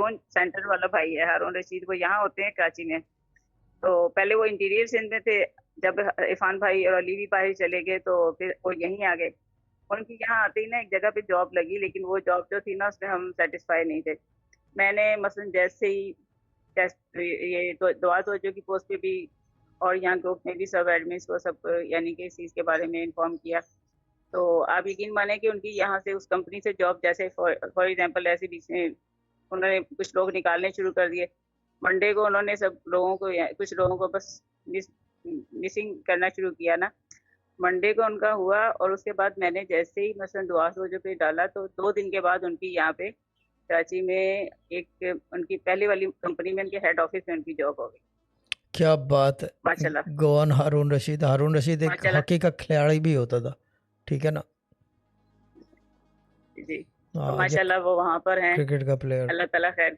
हारून centre वाला भाई है, हारून रशीद, वो यहाँ होते हैं कराची में। तो पहले वो इंटीरियर सिंध में थे, जब इरफान भाई और अली भी बाहर चले गए तो फिर वो यहीं आ गए। उनकी यहाँ आते ही ना एक जगह पे जॉब लगी, लेकिन वो जॉब जो थी ना उसमें हम सेटिस्फाई नहीं थे। मैंने मसलन जैसे ही टेस्ट ये तो दुआ तवज्जो की पोस्ट पे भी और यहाँ ग्रुप में भी सब एडमिन्स को सब यानी कि इस चीज़ के बारे में इन्फॉर्म किया। तो आप यकीन माने कि उनकी यहाँ से उस कंपनी से जॉब जैसे फॉर एग्जांपल ऐसे बीच में उन्होंने कुछ लोग निकालने शुरू कर दिए। मंडे को उन्होंने सब लोगों को कुछ लोगों को बस मिसिंग करना शुरू किया ना। मंडे को उनका हुआ और उसके बाद मैंने जैसे ही मसलन दुआ तवज्जो पे डाला तो 2 दिन के बाद उनकी यहाँ पे कराची में एक उनकी पहले वाली कंपनी में उनके हेड ऑफिस में उनकी जॉब हो गई। क्या बात है। माशाल्लाह गोवन हारून रशीद, हारून रशीद एक माशाल्लाह। हॉकी का खिलाड़ी भी होता था, ठीक है ना। जी, तो हाँ, जो माशाल्लाह वो वहाँ पर हैं। क्रिकेट का प्लेयर। अल्लाह ताला खैर